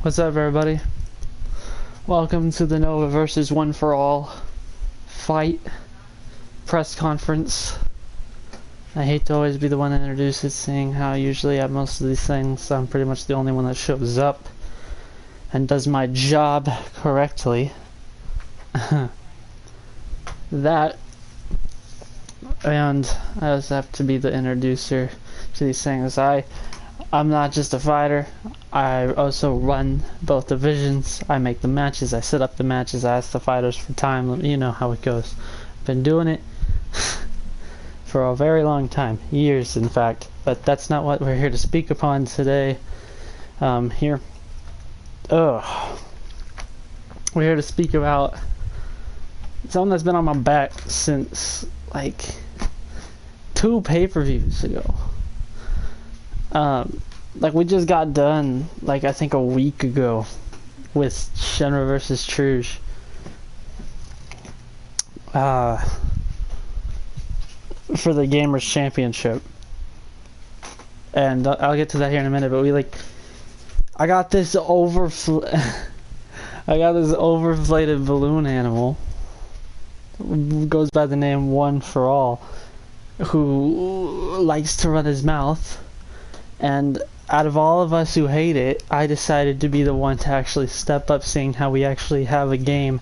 What's up, everybody? Welcome to the Nova versus One for All fight press conference. I hate to always be the one to introduce it, seeing how usually at most of these things I'm pretty much the only one that shows up and does my job correctly. That, and I also have to be the introducer to these things. I'm not just a fighter, I also run both divisions. I make the matches, I set up the matches, I ask the fighters for time, you know how it goes. I've been doing it for a very long time, years in fact, but that's not what we're here to speak upon today. We're here to speak about something that's been on my back since like 2 pay-per-views ago. Like we just got done, like I think a week ago, with Shenra versus Truge. For the Gamers Championship. And I'll get to that here in a minute, but I got this overinflated balloon animal, who goes by the name ONE4ALL, who likes to run his mouth. And out of all of us who hate it, I decided to be the one to actually step up, seeing how we actually have a game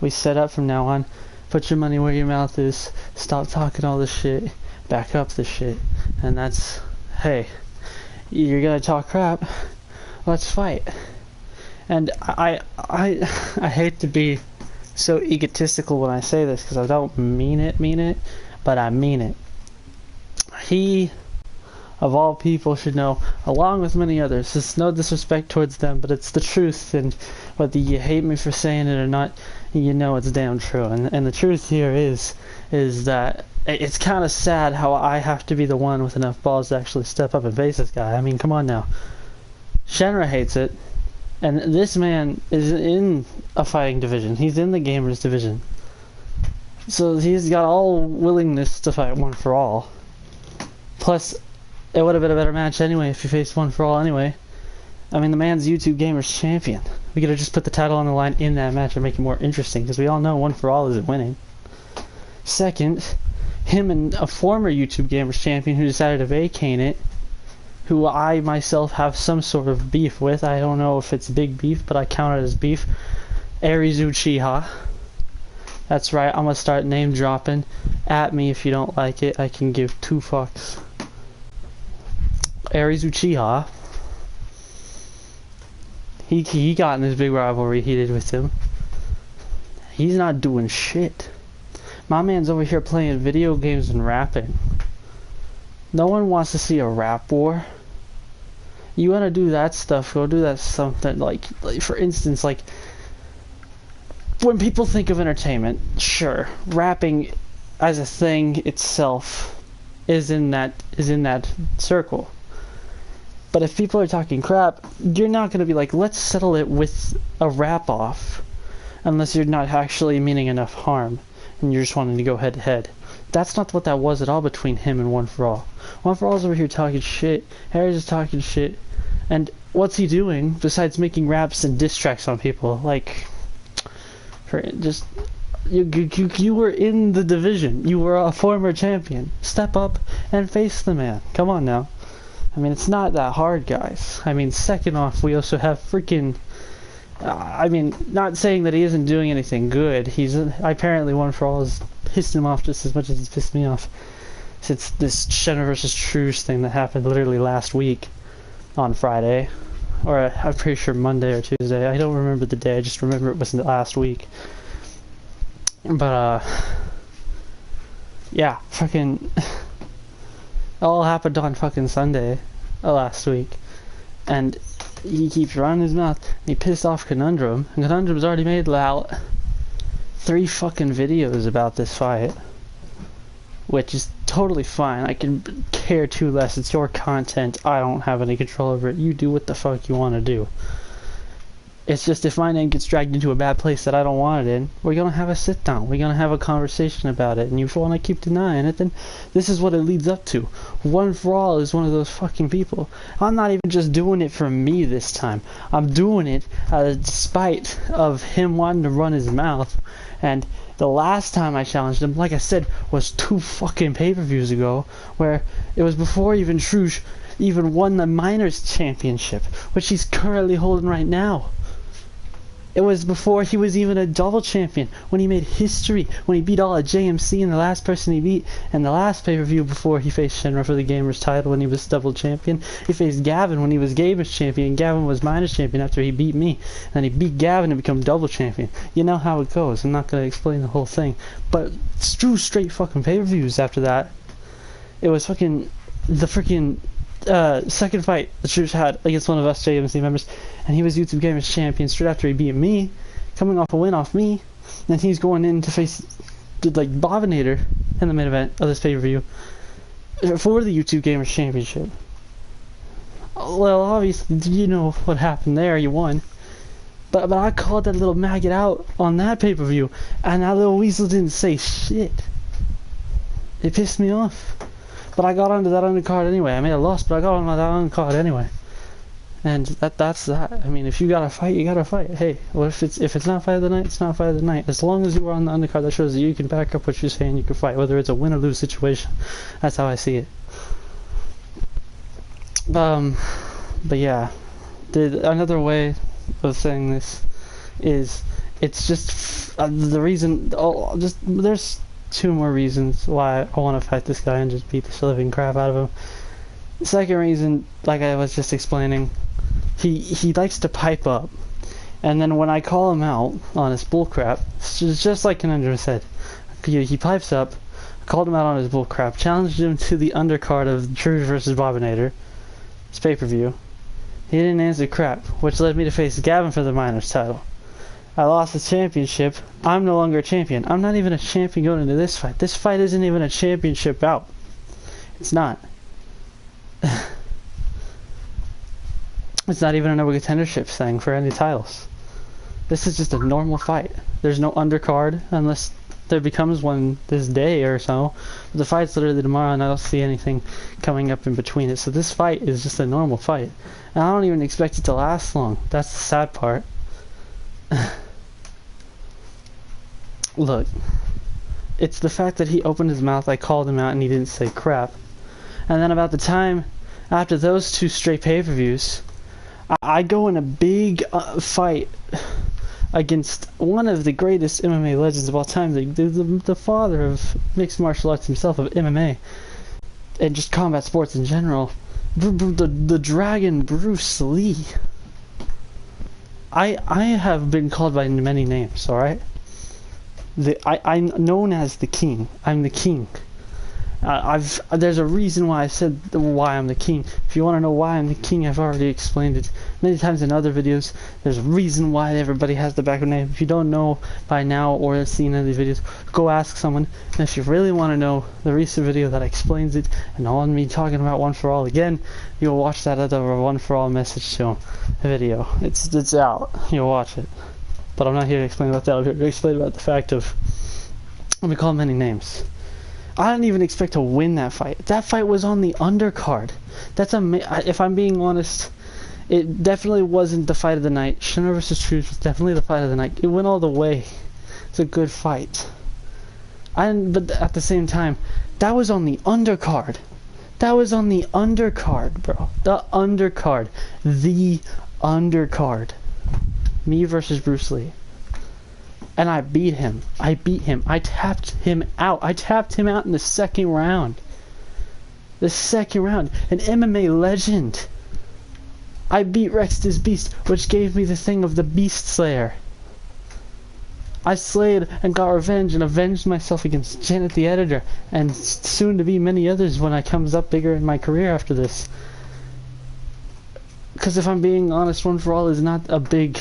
we set up from now on. Put your money where your mouth is, stop talking all this shit, back up the shit. And that's, hey, you're gonna talk crap, let's fight. And I hate to be so egotistical when I say this, because I don't mean it, but I mean it. He, of all people, should know, along with many others. It's no disrespect towards them, but it's the truth, and whether you hate me for saying it or not, you know it's damn true. And the truth here is that it's kind of sad how I have to be the one with enough balls to actually step up and face this guy. I mean, come on now. Shenra hates it, and this man is in a fighting division. He's in the gamers division. So he's got all willingness to fight ONE4ALL. Plus, it would have been a better match anyway if you faced ONE4ALL anyway. I mean, the man's YouTube Gamers Champion. We could have just put the title on the line in that match and make it more interesting, because we all know ONE4ALL isn't winning. Second, him and a former YouTube Gamers Champion who decided to vacate it, who I myself have some sort of beef with. I don't know if it's big beef, but I count it as beef. Aries Uchiha. That's right, I'm gonna start name dropping. At me if you don't like it, I can give 2 fucks. Aries Uchiha, he got in this big rivalry he did with him. He's not doing shit. My man's over here playing video games and rapping. No one wants to see a rap war. You want to do that stuff, go do that something like for instance, like when people think of entertainment, sure, rapping as a thing itself is in that circle. But if people are talking crap, you're not going to be like, let's settle it with a rap-off, unless you're not actually meaning enough harm, and you're just wanting to go head-to-head. That's not what that was at all between him and ONE4ALL. ONE4ALL's over here talking shit, Harry's is talking shit, and what's he doing besides making raps and diss tracks on people? Like, you were in the division, you were a former champion. Step up and face the man. Come on now. I mean, it's not that hard, guys. I mean, second off, we also have freaking... I mean, not saying that he isn't doing anything good. Apparently ONE4ALL has pissed him off just as much as he's pissed me off. Since this Shenra versus Truge thing that happened literally last week on Friday. Or I'm pretty sure Monday or Tuesday. I don't remember the day, I just remember it was last week. But, yeah, fucking... It all happened on fucking Sunday last week, and he keeps running his mouth. He pissed off Conundrum, and Conundrum's already made out 3 fucking videos about this fight, which is totally fine. I can care too less. It's your content. I don't have any control over it. You do what the fuck you want to do. It's just if my name gets dragged into a bad place that I don't want it in, we're gonna have a sit down. We're gonna have a conversation about it. And if you want to keep denying it, then this is what it leads up to. One for All is one of those fucking people. I'm not even just doing it for me this time. I'm doing it despite of him wanting to run his mouth. And the last time I challenged him, like I said, was 2 fucking pay-per-views ago, where it was before even Truge even won the Minors Championship, which he's currently holding right now. It was before he was even a double champion, when he made history, when he beat all of JMC and the last person he beat, and the last pay-per-view before he faced Shinra for the Gamers title when he was double champion. He faced Gavin when he was Gamers champion, Gavin was Minors champion after he beat me. And he beat Gavin to become double champion. You know how it goes, I'm not going to explain the whole thing. But it's true straight fucking pay-per-views after that. It was fucking, the freaking second fight the Truge had against one of us JMC members, and he was YouTube Gamers champion straight after he beat me, coming off a win off me. Then he's going in to face like Bobinator in the main event of this pay-per-view for the YouTube Gamers Championship. Well, obviously, you know what happened there, you won. But I called that little maggot out on that pay-per-view, and that little weasel didn't say shit. It pissed me off. But I got onto that undercard anyway. I may have lost, but I got onto that undercard anyway. And that's that. I mean, if you gotta fight, you gotta fight. Hey, well, if it's not fight of the night, it's not fight of the night. As long as you are on the undercard, that shows that you can back up what you're saying. You can fight, whether it's a win or lose situation. That's how I see it. But yeah, another way of saying this is it's just the reason. There's 2 more reasons why I want to fight this guy and just beat the living crap out of him. The second reason, like I was just explaining, he likes to pipe up, and then when I call him out on his bullcrap, it's just like Conundrum said, he pipes up. I called him out on his bullcrap, challenged him to the undercard of Truge vs. Bobinator, it's pay-per-view. He didn't answer crap, which led me to face Gavin for the Minors title. I lost the championship. I'm no longer a champion. I'm not even a champion going into this fight. This fight isn't even a championship bout. It's not. It's not even a number contendership thing for any titles. This is just a normal fight. There's no undercard unless there becomes one this day or so. But the fight's literally tomorrow, and I don't see anything coming up in between it. So this fight is just a normal fight. And I don't even expect it to last long. That's the sad part. Look, it's the fact that he opened his mouth, I called him out, and he didn't say crap. And then about the time after those 2 straight pay-per-views, I go in a big fight against one of the greatest MMA legends of all time, the father of mixed martial arts himself, of MMA, and just combat sports in general, the Dragon Bruce Lee. I have been called by many names, alright? I'm known as the King. I'm the King. There's a reason why I said why I'm the King. If you want to know why I'm the King, I've already explained it many times in other videos. There's a reason why everybody has the backup name. If you don't know by now or seen any of these videos, go ask someone. And if you really want to know the recent video that explains it, and on me talking about One for All again, you'll watch that other One for All message to video. It's out. You'll watch it. But I'm not here to explain about that. I'm here to explain about the fact of, let me call many names. I didn't even expect to win that fight. That fight was on the undercard. If I'm being honest, it definitely wasn't the fight of the night. Shinra vs. Truge was definitely the fight of the night. It went all the way. It's a good fight. But at the same time, that was on the undercard. That was on the undercard, bro. The undercard. The undercard. Me versus Bruce Lee. And I beat him. I beat him. I tapped him out. I tapped him out in the second round. The second round. An MMA legend. I beat Rex this Beast, which gave me the thing of the Beast Slayer. I slayed and got revenge and avenged myself against Janet the Editor, and soon to be many others when I comes up bigger in my career after this. Because if I'm being honest, One for All is not a big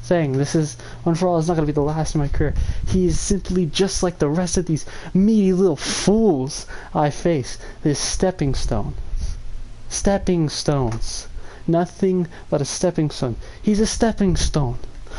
thing. This is, One for All is not going to be the last of my career. He is simply just like the rest of these meaty little fools I face. They're stepping stones. Stepping stones. Nothing but a stepping stone. He's a stepping stone.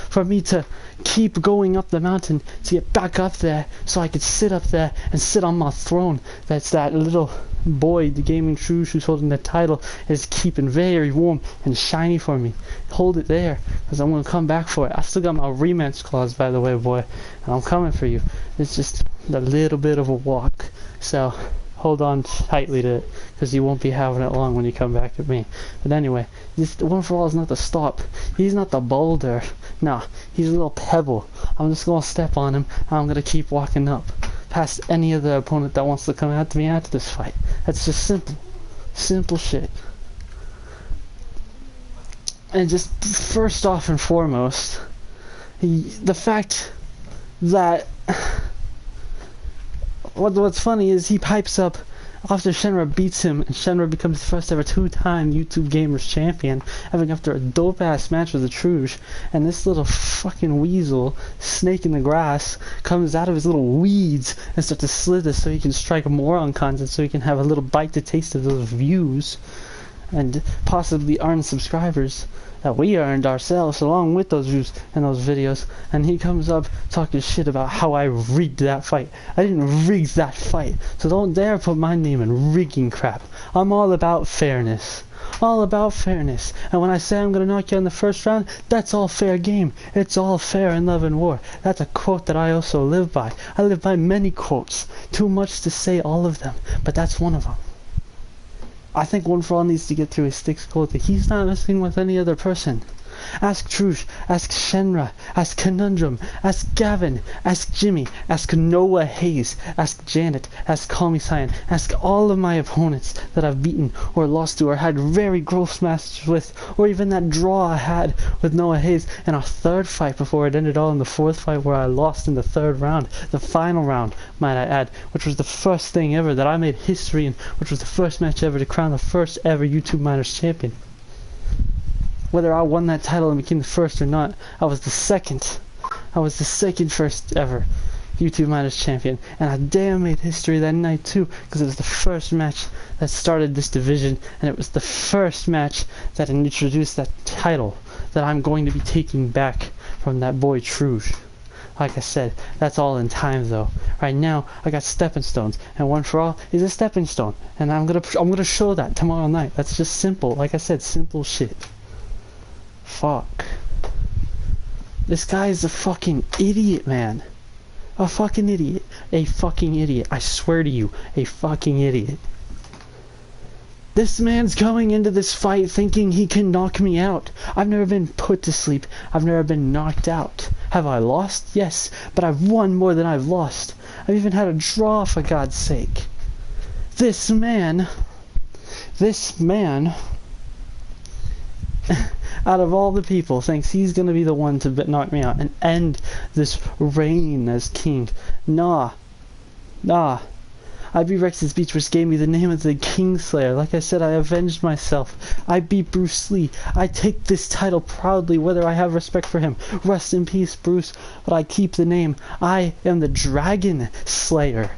for me to keep going up the mountain to get back up there so I could sit up there and sit on my throne. That's that little boy, the gaming Truge who's holding the title, is keeping very warm and shiny for me. Hold it there, because I'm going to come back for it. I still got my rematch clause, by the way, boy, and I'm coming for you. It's just a little bit of a walk, so hold on tightly to it, because you won't be having it long when you come back at me. But anyway, this One for All is not the stop. He's not the boulder. No, he's a little pebble. I'm just going to step on him, and I'm going to keep walking up past any other opponent that wants to come at me after this fight. That's just simple shit. And just first off and foremost, the fact that what's funny is he pipes up after Shenra beats him, and Shenra becomes the first ever two-time YouTube Gamers champion, having after a dope-ass match with the Truge, and this little fucking weasel, snake in the grass, comes out of his little weeds and starts to slither so he can strike more on content, so he can have a little bite to taste of those views, and possibly earn subscribers that we earned ourselves along with those views and those videos. And he comes up talking shit about how I rigged that fight. I didn't rig that fight, so don't dare put my name in rigging crap. I'm all about fairness. All about fairness. And when I say I'm gonna knock you in the first round, that's all fair game. It's all fair in love and war. That's a quote that I also live by. I live by many quotes. Too much to say all of them, but that's one of them. I think One for All needs to get through his thick skull that he's not messing with any other person. Ask Truge, ask Shenra, ask Conundrum, ask Gavin, ask Jimmy, ask Noah Hayes, ask Janet, ask Call Me Cyan, ask all of my opponents that I've beaten or lost to or had very gross matches with, or even that draw I had with Noah Hayes in our third fight before it ended all in the fourth fight where I lost in the third round, the final round, might I add, which was the first thing ever that I made history in, which was the first match ever to crown the first ever YouTube Minors champion. Whether I won that title and became the first or not, I was the second. I was the second first ever YouTube Minors champion. And I damn made history that night too, because it was the first match that started this division, and it was the first match that introduced that title that I'm going to be taking back from that boy Truge. Like I said, that's all in time though. Right now, I got stepping stones, and One for All is a stepping stone, and I'm gonna show that tomorrow night. That's just simple. Like I said, simple shit. Fuck. This guy is a fucking idiot, man. A fucking idiot. A fucking idiot. I swear to you, a fucking idiot. This man's going into this fight thinking he can knock me out. I've never been put to sleep. I've never been knocked out. Have I lost? Yes, but I've won more than I've lost. I've even had a draw, for God's sake. This man out of all the people, thinks he's gonna be the one to knock me out and end this reign as king. Nah. I beat Rex's Beach, which gave me the name of the Kingslayer. Like I said, I avenged myself. I beat Bruce Lee. I take this title proudly, whether I have respect for him. Rest in peace, Bruce, but I keep the name. I am the Dragon Slayer.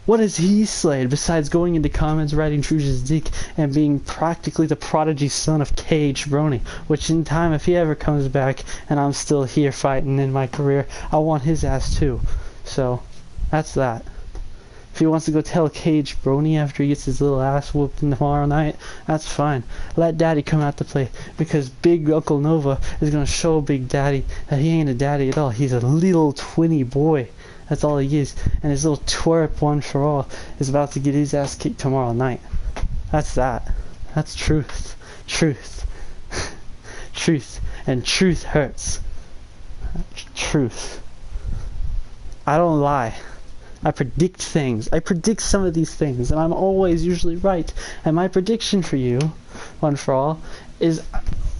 What has he slayed besides going into comments, riding Truge's dick, and being practically the prodigy son of K.H. Brony? Which in time, if he ever comes back and I'm still here fighting in my career, I want his ass too. So, that's that. If he wants to go tell K.H. Brony after he gets his little ass whooped tomorrow night, that's fine. Let Daddy come out to play, because Big Uncle Nova is going to show Big Daddy that he ain't a daddy at all. He's a little twinny boy. That's all he is. And his little twerp One for All is about to get his ass kicked tomorrow night. That's that. That's truth. Truth. Truth. And truth hurts. Truth. I don't lie. I predict things. I predict some of these things, and I'm always usually right. And my prediction for you, One for All, is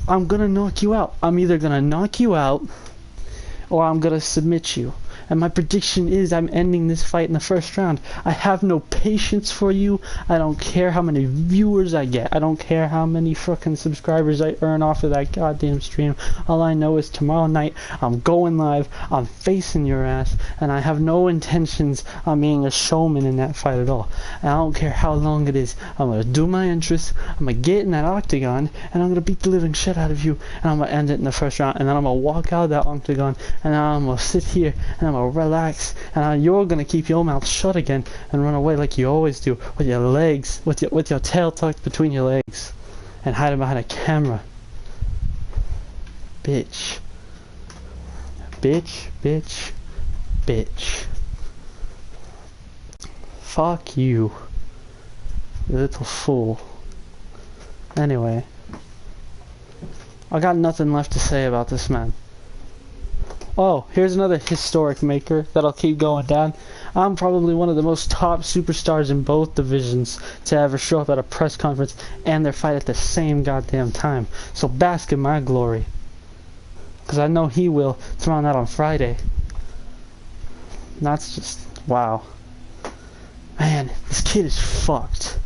I'm gonna knock you out. I'm either gonna knock you out, or I'm gonna submit you. And my prediction is I'm ending this fight in the first round. I have no patience for you. I don't care how many viewers I get. I don't care how many fucking subscribers I earn off of that goddamn stream. All I know is tomorrow night I'm going live, I'm facing your ass, and I have no intentions on being a showman in that fight at all. And I don't care how long it is. I'm gonna do my interests, I'm gonna get in that octagon, and I'm gonna beat the living shit out of you, and I'm gonna end it in the first round, and then I'm gonna walk out of that octagon, and then I'm gonna sit here, and I'm gonna relax, and you're gonna keep your mouth shut again, and run away like you always do, with your legs, with your tail tucked between your legs, and hiding behind a camera. Bitch. Bitch, bitch, bitch. Fuck you. You little fool. Anyway. I got nothing left to say about this man. Oh, here's another historic maker that'll keep going down. I'm probably one of the most top superstars in both divisions to ever show up at a press conference and their fight at the same goddamn time. So bask in my glory. Because I know he will tomorrow night on Friday. And that's just, wow. Man, this kid is fucked.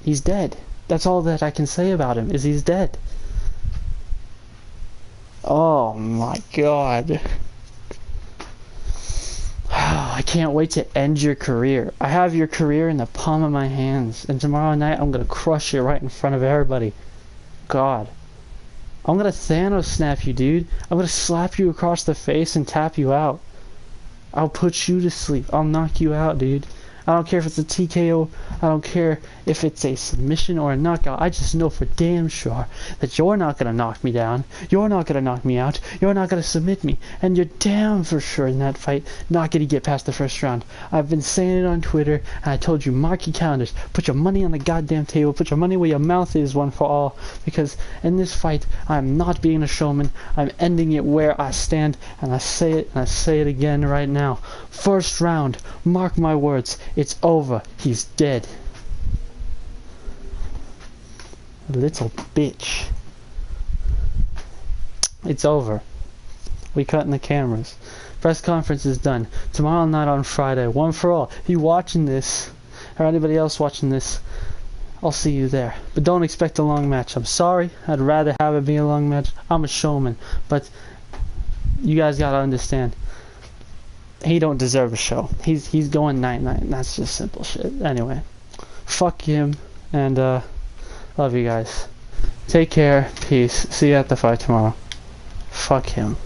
He's dead. That's all that I can say about him, is he's dead. Oh my god. I can't wait to end your career. I have your career in the palm of my hands. And tomorrow night I'm gonna crush it right in front of everybody. God. I'm gonna Thanos snap you, dude. I'm gonna slap you across the face and tap you out. I'll put you to sleep. I'll knock you out, dude. I don't care if it's a TKO. I don't care if it's a submission or a knockout. I just know for damn sure that you're not going to knock me down. You're not going to knock me out. You're not going to submit me. And you're damn for sure in that fight not going to get past the first round. I've been saying it on Twitter, and I told you, mark your calendars. Put your money on the goddamn table. Put your money where your mouth is, one for all. Because in this fight, I'm not being a showman. I'm ending it where I stand. And I say it, and I say it again right now. First round, mark my words. It's over. He's dead. Little bitch. It's over. We cutting the cameras. Press conference is done. Tomorrow night on Friday. One for all. If you watching this, or anybody else watching this, I'll see you there. But don't expect a long match. I'm sorry. I'd rather have it be a long match. I'm a showman. But you guys gotta understand. He don't deserve a show. He's going night-night, and that's just simple shit. Anyway, fuck him, and love you guys. Take care, peace. See you at the fight tomorrow. Fuck him.